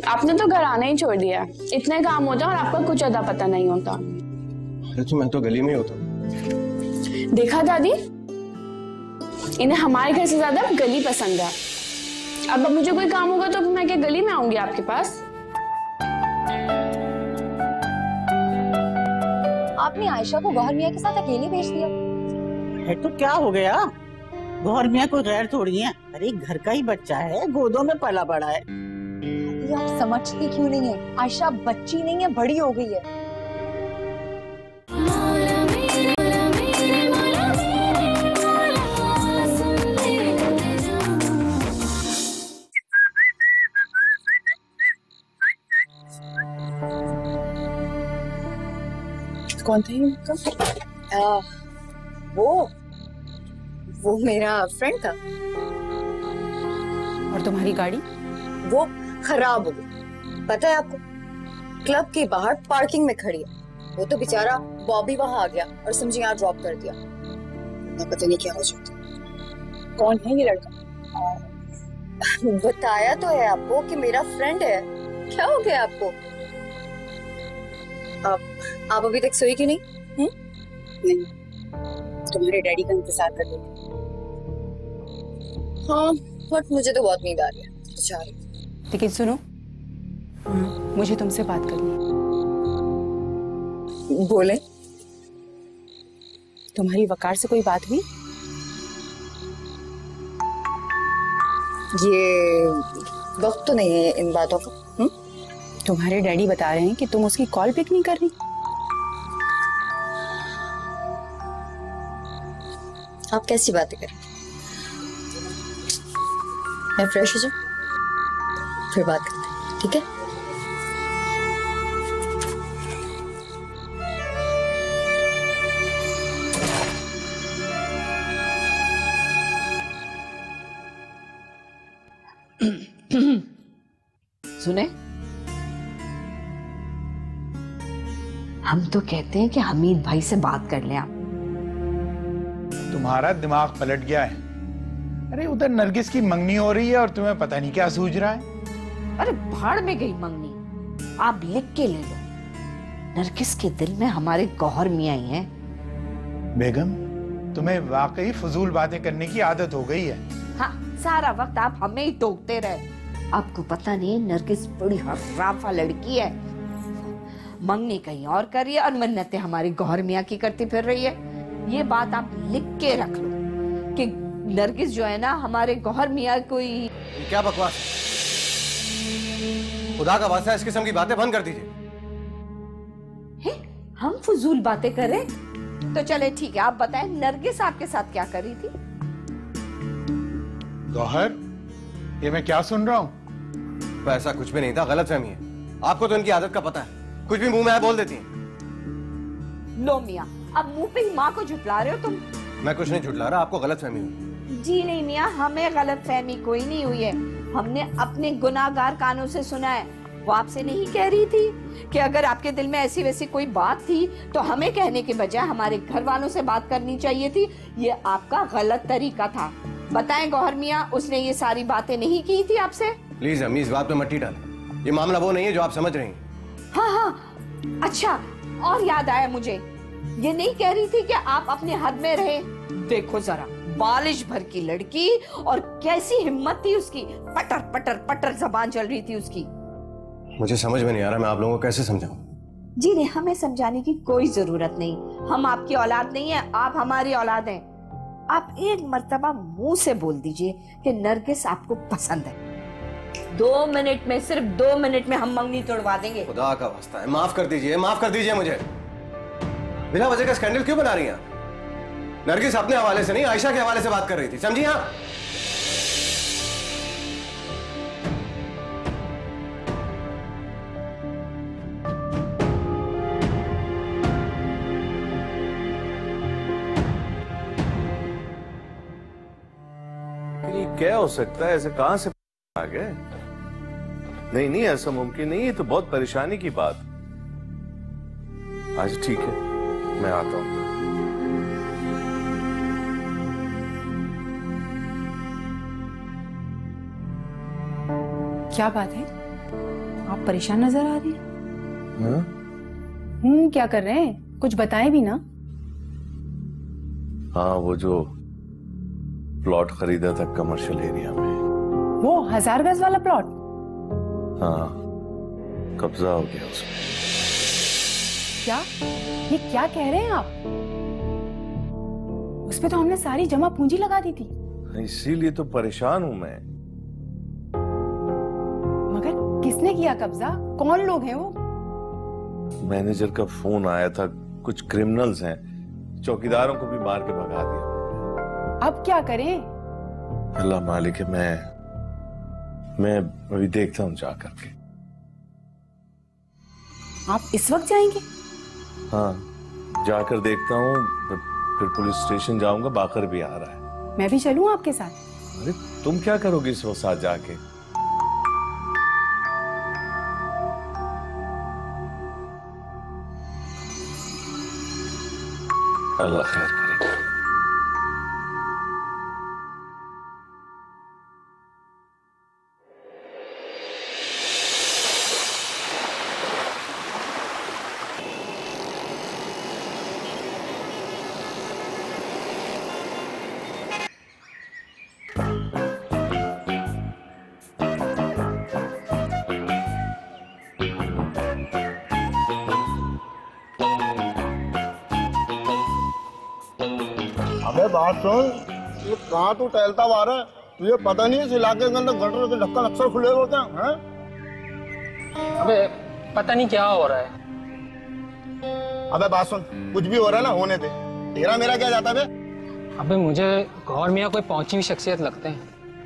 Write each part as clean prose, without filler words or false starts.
आपने तो घर आना ही छोड़ दिया। इतने काम होते हैं और आपका कुछ अता पता नहीं होता। अरे तो मैं तो गली में ही होता। देखा दादी, इन्हें हमारे घर से ज्यादा गली पसंद है। अब मुझे कोई काम होगा तो मैं क्या गली में आऊंगी आपके पास? आपने आयशा को गौहर मियां के साथ अकेले भेज दिया। तो क्या हो गया? गौहर मियां कोई गैर थोड़ी है। अरे घर का ही बच्चा है, गोदों में पला बड़ा है। ये आप समझती क्यों नहीं है? आयशा बच्ची नहीं है, बड़ी हो गई है। कौन था ये? वो मेरा फ्रेंड था। और तुम्हारी गाड़ी? वो खराब हो गई, पता है आपको? क्लब के बाहर पार्किंग में खड़ी है। वो तो बेचारा बॉबी वहां आ गया और समझे यहाँ ड्रॉप कर दिया। पता नहीं क्या हो जाता। कौन है ये लड़का? बताया तो है आपको कि मेरा फ्रेंड है। क्या हो गया आपको? आप अभी तक सोई क्यों नहीं? नहीं, तुम्हारे डैडी का इंतजार कर रही थी। हाँ, बट मुझे तो बहुत नींद आ रही है बेचारी। लेकिन सुनो, मुझे तुमसे बात करनी है। बोले। तुम्हारी वकार से कोई बात हुई? ये वक्त तो नहीं है इन बातों का। तुम्हारे डैडी बता रहे हैं कि तुम उसकी कॉल पिक नहीं कर रही। आप कैसी बातें करें? मैं फ्रेश हो जाऊं, फिर बात करते हैं, ठीक है? सुने, हम तो कहते हैं कि हमीद भाई से बात कर लें आप। तुम्हारा दिमाग पलट गया है। अरे उधर नरगिस की मंगनी हो रही है और तुम्हें पता नहीं क्या सूझ रहा है। अरे भाड़ में गई मंगनी, आप लिख के ले लो। नरगिस के दिल में हमारे गौहर मियां ही हैं। बेगम, तुम्हें वाकई फजूल बातें करने की आदत हो गई है। हाँ, सारा वक्त आप हमें ही टोकते रहे। आपको पता नहीं नरगिस बड़ी हर्राफा लड़की है। मंगनी कहीं और कर रही है और मन्नतें हमारी गौहर मियां की करती फिर रही है। ये बात आप लिख के रख लो कि नरगिस जो है ना हमारे गौहर मियां कोई। क्या बकवास, खुदा का वास्ता इस किस्म की बातें बंद कर दीजिए। हम फजूल बातें करें तो चले ठीक है, आप बताएं नरगिस आपके साथ क्या कर रही थी? गौहर, ये मैं क्या सुन रहा हूँ? तो ऐसा कुछ भी नहीं था, गलतफहमी है। आपको तो इनकी आदत का पता है, कुछ भी मुंह में आया बोल देती हैं। लो मियां, अब मुंह पे ही माँ को झुटला रहे हो तुम। मैं कुछ नहीं झुटला रहा, आपको गलतफहमी हुई। जी नहीं मियां, हमें गलतफहमी कोई नहीं हुई है। हमने अपने गुनाहगार कानों से सुना है। वो आपसे नहीं कह रही थी कि अगर आपके दिल में ऐसी वैसी कोई बात थी तो हमें कहने के बजाय हमारे घर वालों से बात करनी चाहिए थी। ये आपका गलत तरीका था। बताएं गौहर मियां, उसने ये सारी बातें नहीं की थी आपसे? प्लीज अम्मी, इस बात पे मट्टी डालें। ये मामला वो नहीं है जो आप समझ रही हैं। हाँ, अच्छा, और याद आया मुझे, ये नहीं कह रही थी कि आप अपने हद में रहे। देखो जरा, बालिश भर की लड़की और कैसी हिम्मत थी उसकी। पटर पटर पटर जबान चल रही थी उसकी। मुझे समझ में नहीं आ रहा, मैं आप लोगों को कैसे समझाऊं? जी नहीं, हमें समझाने की कोई जरूरत नहीं। हम आपकी औलाद नहीं है, आप हमारी औलाद हैं। आप एक मर्तबा मुंह से बोल दीजिए कि नरगिस आपको पसंद है। 2 मिनट में, सिर्फ 2 मिनट में हम मंगनी तोड़वा देंगे। खुदा का वास्ता है, माफ कर दीजिए, माफ कर दीजिए मुझे। बिना वजह का स्कैंडल क्यों बना रही हैं? नरगिस अपने हवाले से नहीं, आयशा के हवाले से बात कर रही थी, समझी आप? क्या हो सकता है? ऐसे कहां से आ गए? नहीं नहीं, ऐसा मुमकिन नहीं है, तो बहुत परेशानी की बात। आज ठीक है, मैं आता हूं। क्या बात है? आप परेशान नजर आ रहे हैं। क्या कर रहे हैं, कुछ बताएं भी ना। हाँ, वो जो प्लॉट खरीदा था कमर्शियल एरिया में, वो 1000 गज वाला प्लॉट। हाँ, कब्जा हो गया उसमें। क्या, ये क्या कह रहे हैं आप? उस पे तो हमने सारी जमा पूंजी लगा दी थी। इसीलिए तो परेशान हूं मैं। मगर किसने किया कब्जा, कौन लोग हैं वो? मैनेजर का फोन आया था, कुछ क्रिमिनल्स हैं, चौकीदारों को भी मार के भगा दिया। अब क्या करें? अल्लाह मालिक है, मैं अभी देखता हूँ जा करके। आप इस वक्त जाएंगे? हाँ, जाकर देखता हूँ, फिर पुलिस स्टेशन जाऊंगा। बाकर भी आ रहा है। मैं भी चलूं आपके साथ? अरे तुम क्या करोगी इस वक्त साथ जाके? अल्लाह खैर करेगा। अबे बात सुन, ये कहाँ तू टहलता हुआ रहा है? तुझे पता नहीं है इस इलाके के अंदर गटर के ढक्कन अक्सर खुले होते हैं? अबे पता नहीं क्या हो रहा है। अबे बात सुन, कुछ भी हो रहा है ना, होने दे। तेरा मेरा क्या जाता है? अबे मुझे गौर मियाँ कोई पहुंची हुई शख्सियत लगते हैं।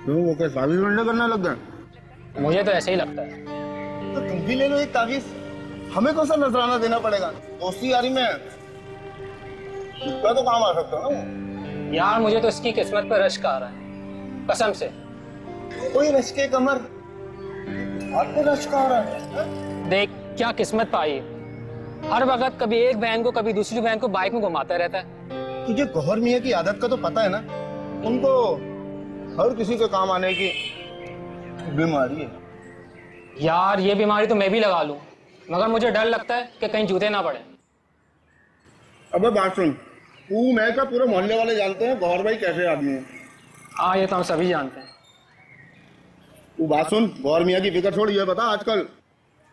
क्यों, वो क्या तावीज़ बनने करने लग गए? मुझे तो ऐसे ही लगता है। तो तुम भी ले लो एक तावीज़। हमें कौन सा नजराना देना पड़ेगा? दोस्ती यारी में तो काम आ सकता है ना। यार मुझे तो इसकी किस्मत पर रश्क आ रहा है, कसम से। कोई रश्के कमर, आपको रश्क आ रहा है? देख क्या किस्मत पाई है। हर वक्त कभी एक बहन को कभी दूसरी बहन को बाइक में घुमाता रहता है। तुझे गौहर मियाँ की आदत का तो पता है ना, उनको हर किसी के काम आने की बीमारी है। यार ये बीमारी तो मैं भी लगा लूं, मगर मुझे डर लगता है कि कहीं जूते ना पड़े। अबे बात सुन, तू मैं क्या पूरे मोहल्ले वाले जानते हैं गौहर भाई कैसे आदमी है। हाँ ये तो हम सभी जानते हैं। तू बात सुन, गौहर मियाँ की फिक्र छोड़, ये बता आजकल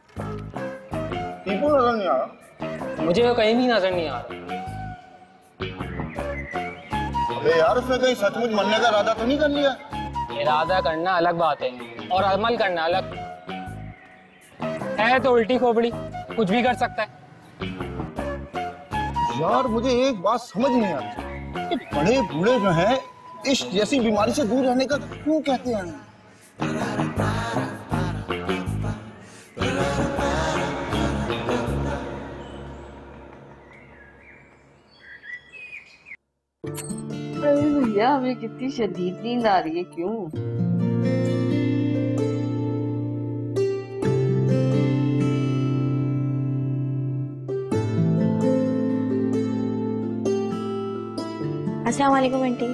टीपू नजर नहीं आ रहा? मुझे वो कहीं भी नजर नहीं आ रहा। अबे यार उसने कहीं सचमुच मरने का इरादा तो नहीं कर लिया? इरादा करना अलग बात है और अमल करना अलग है। तो उल्टी खोपड़ी कुछ भी कर सकता है। यार मुझे एक बात समझ नहीं आती, बड़े बूढ़े जो हैं इश्क जैसी बीमारी से दूर रहने का क्यों कहते हैं? भैया हमें कितनी शदीद नींद आ रही है, क्यों? अस्सलाम वालेकुम आंटी।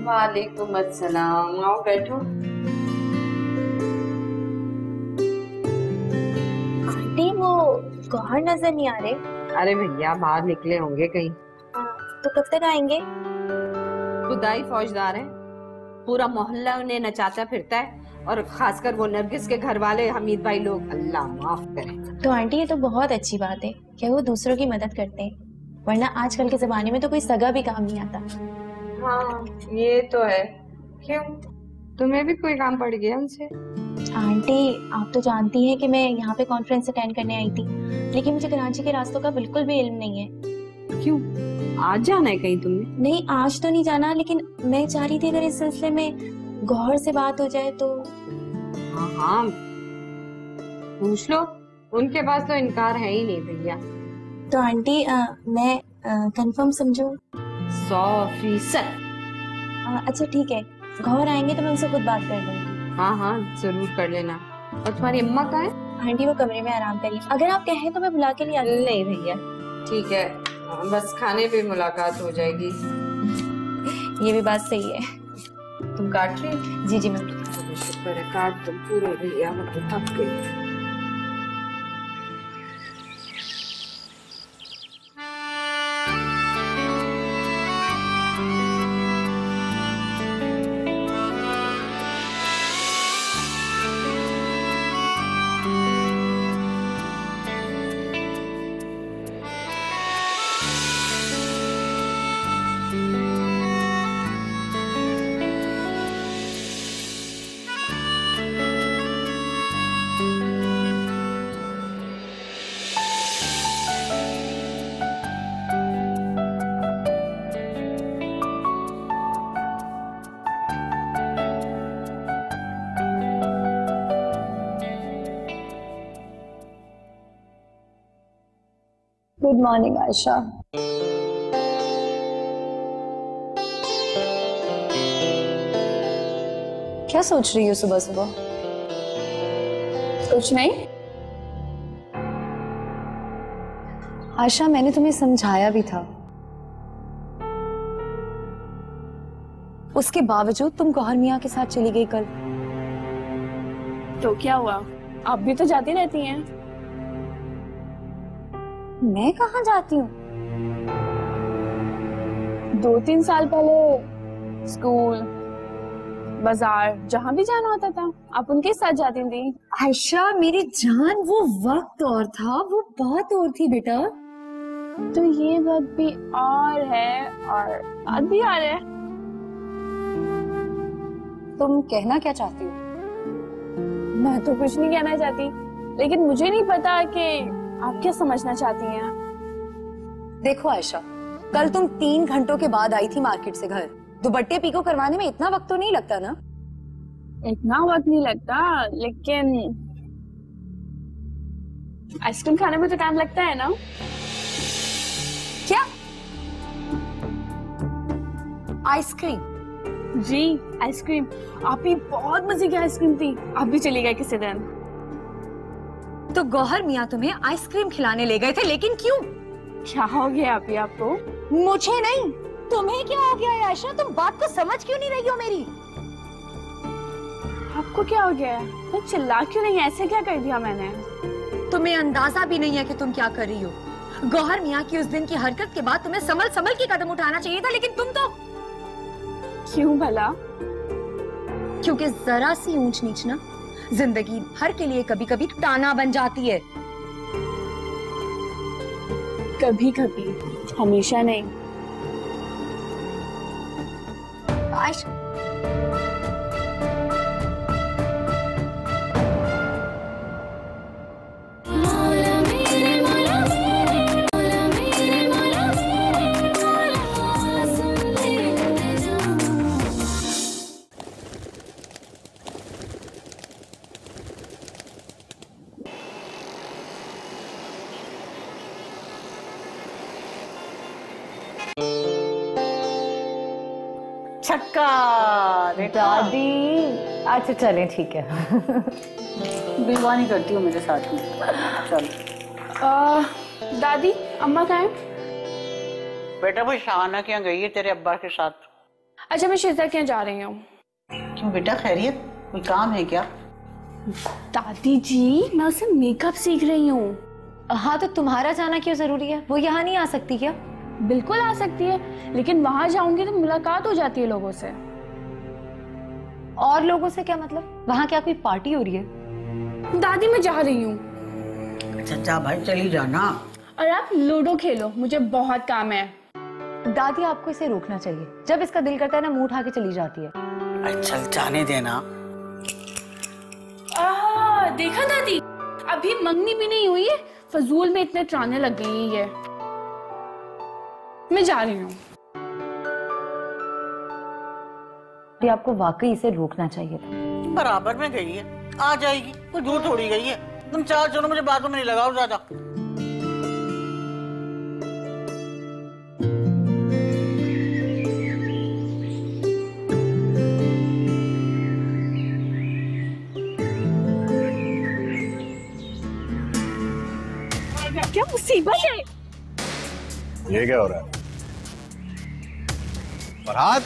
वालेकुम अस्सलाम, आओ बैठो। आंटी वो गौहर नजर नहीं आ रहे। अरे भैया बाहर निकले होंगे कहीं। तो कब तक आएंगे? खुदाई फौजदार है, पूरा मोहल्ला उन्हें नचाता फिरता है, और खासकर वो नरगिस के घर वाले हमीद भाई लोग, अल्लाह माफ करे। तो आंटी ये तो बहुत अच्छी बात है कि वो दूसरों की मदद करते हैं, वरना आजकल के जमाने में तो कोई सगा भी काम नहीं आता। हाँ ये तो है। क्यों, तुम्हें भी कोई काम पड़ गया उनसे? आंटी आप तो जानती हैं कि मैं यहाँ पे कॉन्फ्रेंस अटेंड करने आई थी, लेकिन मुझे कराची के रास्तों का बिल्कुल भी इल्म नहीं है। क्यों, आज जाना है कहीं तुमने? नहीं आज तो नहीं जाना, लेकिन मैं चाह रही थी अगर इस सिलसिले में गौहर से बात हो जाए तो। हाँ हाँ पूछ लो, उनके पास तो इनकार है ही नहीं भैया। तो आंटी मैं कंफर्म समझूं? 100%। अच्छा ठीक है, गौहर आएंगे तो मैं उनसे खुद बात कर लूंगी। हाँ हाँ जरूर कर लेना। और तुम्हारी अम्मा कहाँ है? आंटी वो कमरे में आराम करिए, अगर आप कहें तो मैं बुला के लिए आती। नहीं भैया ठीक है, बस खाने पे मुलाकात हो जाएगी। ये भी बात सही है। तुम काट रही? जी जी मैं शुक्र है, काट तुम पूरे भैया, मतलब थक गई। Good morning Ayesha. क्या सोच रही हो सुबह सुबह? कुछ नहीं। आयशा, मैंने तुम्हें समझाया भी था, उसके बावजूद तुम गौहर मियां के साथ चली गई कल। तो क्या हुआ, आप भी तो जाती रहती हैं। मैं कहाँ जाती हूँ? 2-3 साल पहले स्कूल, बाजार, जहाँ भी जाना होता था आप उनके साथ जाती थी। आयशा मेरी जान, वो वक्त और था, वो बात और थी बेटा। तो ये वक्त भी और है और बात भी और है। तुम कहना क्या चाहती हो? मैं तो कुछ नहीं कहना चाहती, लेकिन मुझे नहीं पता कि आप क्या समझना चाहती हैं। देखो आयशा, कल तुम 3 घंटों के बाद आई थी मार्केट से घर। दुपट्टे पीको करवाने में इतना वक्त तो नहीं लगता ना? इतना वक्त नहीं लगता, लेकिन आइसक्रीम खाने में तो टाइम लगता है ना। क्या आइसक्रीम? जी आइसक्रीम। आप ही बहुत मजे की आइसक्रीम थी, आप भी चली गए किसी दिन। तो गौहर मियां तुम्हें आइसक्रीम खिलाने ले गए थे, लेकिन क्यों? क्या हो गया आप ही आपको? मुझे नहीं, तुम्हें क्या हो गया है आयशा? तुम बात को समझ क्यों नहीं रही हो मेरी? आपको क्या हो गया है? तो चिल्ला क्यों नहीं? ऐसे क्या कर दिया मैंने? तुम्हें अंदाजा भी नहीं है कि तुम क्या कर रही हो। गौहर मियां की उस दिन की हरकत के बाद तुम्हें संभल संभल के कदम उठाना चाहिए था, लेकिन तुम तो। क्यों भला? क्योंकि जरा सी ऊंच नीच ना जिंदगी हर के लिए कभी कभी ताना बन जाती है। कभी कभी, हमेशा नहीं। आयशा, छक्का दादी। अच्छा चलें, ठीक है। बेईमानी करती हो मेरे साथ में। चल। दादी, अम्मा कहाँ है? बेटा वो शाहाना के यहाँ गई है तेरे अब्बा के साथ। अच्छा, मैं शीजा के यहाँ जा रही हूँ। क्यों बेटा, खैरियत? कोई काम है क्या? दादी जी, मैं उससे मेकअप सीख रही हूँ। हाँ तो तुम्हारा जाना क्यों जरूरी है? वो यहाँ नहीं आ सकती क्या? बिल्कुल आ सकती है, लेकिन वहां जाऊंगी तो मुलाकात हो जाती है लोगों से। और लोगों से क्या मतलब? वहाँ क्या कोई पार्टी हो रही है? दादी मैं जा रही हूँ। अच्छा भाई चली जाना। और आप लूडो खेलो, मुझे बहुत काम है। दादी आपको इसे रोकना चाहिए। जब इसका दिल करता है ना, मुंह उठा के चली जाती है। चल जाने देना। देखा दादी, अभी मंगनी भी नहीं हुई है, फजूल में इतने त्राने लग गई है। मैं जा रही हूँ। आपको वाकई इसे रोकना चाहिए था। बराबर में गई है, आ जाएगी, कोई दूर थोड़ी गई है। तुम चार चलो, मुझे बातों में नहीं लगाओ ज्यादा। क्या मुसीबत है? ये क्या हो रहा है? फरहाद,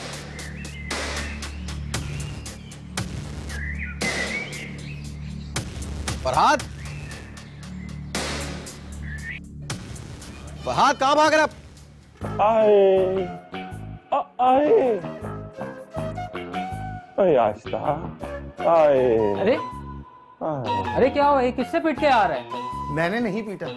फरहाद, फरहाद कहाँ भाग रहा? आए आए आस्था आए। अरे अरे क्या हुआ? ये किससे पिट के आ रहा है? मैंने नहीं पीटा,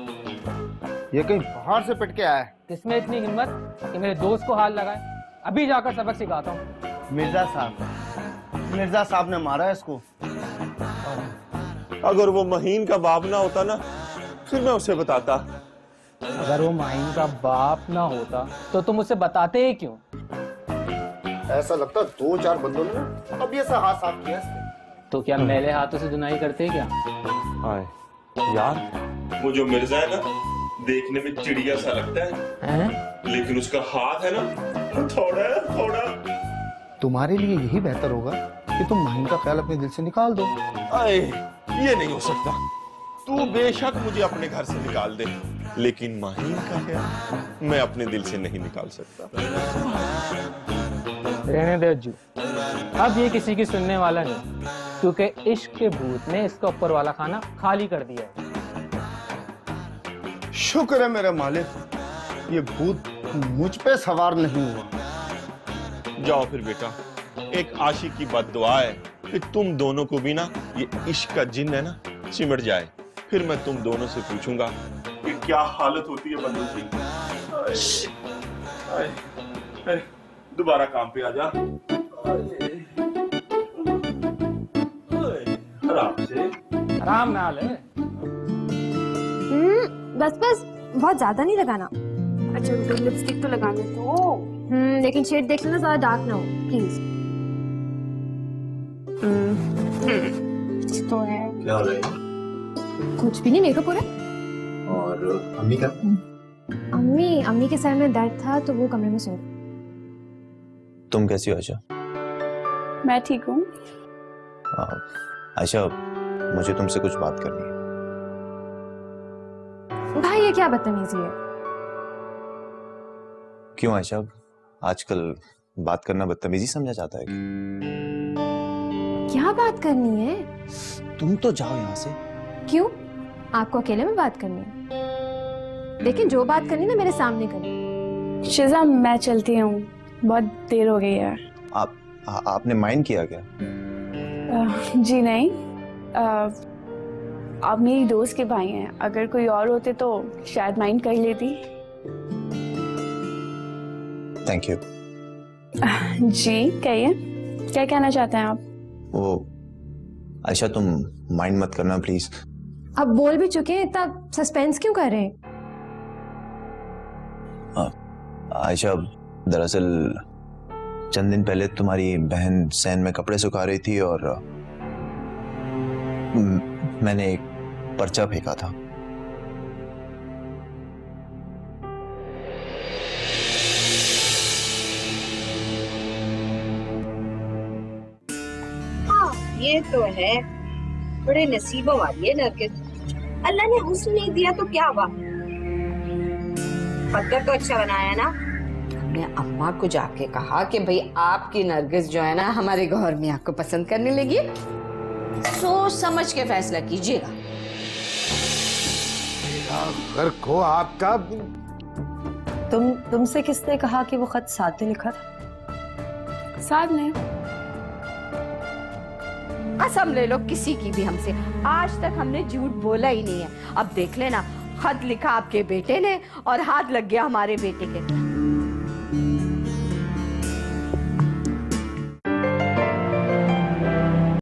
ये कहीं बाहर से पिट के आया है। किसमें इतनी हिम्मत कि मेरे दोस्त को हाथ लगाए? अभी जाकर सबक सिखाता हूँ। मिर्जा साहब ने मारा है इसको। अगर वो महीन का बाप ना होता ना, फिर मैं उसे बताता। अगर वो माइन का बाप ना होता तो तुम उसे बताते ही क्यों? ऐसा लगता 2-4 बंदों ने ना अब ये सा हाथ साफ किया इसने। तो क्या मेले हाथों से धुनाई करते क्या? आए यार, वो जो मिर्जा है ना, देखने में चिड़िया सा लगता है, लेकिन उसका हाथ है ना थोड़ा। तुम्हारे लिए यही बेहतर होगा कि तुम माहिन का ख्याल अपने दिल से निकाल दो। आए, ये नहीं हो सकता। तू बेशक मुझे अपने घर से निकाल दे, लेकिन माहिन का ख्याल मैं अपने दिल से नहीं निकाल सकता। रहने दे अज्जू, अब ये किसी की सुनने वाला नहीं, क्योंकि इश्क के भूत ने इसका ऊपर वाला खाना खाली कर दिया है। शुक्र है मेरे मालिक, ये भूत मुझ पे सवार नहीं हुआ। जाओ फिर बेटा, एक आशिक की बद्दुआ है कि तुम दोनों को भी ना ये इश्क का जिन्न है ना चिमट जाए। फिर मैं तुम दोनों से पूछूंगा कि क्या हालत होती है बंदों की। दोबारा काम पे आ जा। आराम ना ले। बस बहुत ज्यादा नहीं लगाना। अच्छा रुको, लिपस्टिक तो लगाने तो। लेकिन शेड देख लेना, ज्यादा डार्क ना हो प्लीज। तो है क्या हो रहा है? कुछ भी नहीं, मेकअप हो रहा है। और अम्मी का? अम्मी के सर में दर्द था तो वो कमरे में सो। तुम कैसी हो आयशा? मैं ठीक हूँ। आयशा, मुझे तुमसे कुछ बात करनी है। भाई ये क्या बदतमीजी है? क्यों आयशा, आजकल बात करना बदतमीजी समझा जाता है? क्या बात करनी है? तुम तो जाओ यहाँ से। क्यों? आपको अकेले में बात करनी है? लेकिन जो बात करनी ना मेरे सामने करनी। शिजा मैं चलती हूँ, बहुत देर हो गई है। आपने माइंड किया क्या? जी नहीं, आप मेरी दोस्त के भाई हैं, अगर कोई और होते तो शायद माइंड कर लेती। Thank you. जी कहिए, क्या कहना चाहते हैं आप? वो आयशा, तुम माइंड मत करना प्लीज। अब बोल भी चुके हैं, इतना सस्पेंस क्यों कर रहे हैं? आयशा, दरअसल चंद दिन पहले तुम्हारी बहन सैन में कपड़े सुखा रही थी और मैंने एक पर्चा फेंका था। ये तो है, बड़े नसीबों वाली है नरगिस। अल्लाह ने हुस्न नहीं दिया तो क्या हुआ, पत्थर तो अच्छा बनाया ना। हमने अम्मा को जाके कहा कि भाई आपकी नरगिस जो है ना हमारे घर में आपको पसंद करने लगी, सोच समझ के फैसला कीजिएगा। घर को आपका तुमसे किसने कहा कि वो खत साथ ने लिखा था? साथ ने। कसम ले लो किसी की भी हमसे, आज तक हमने झूठ बोला ही नहीं है। अब देख लेना, खत लिखा आपके बेटे ने और हाथ लग गया हमारे बेटे के।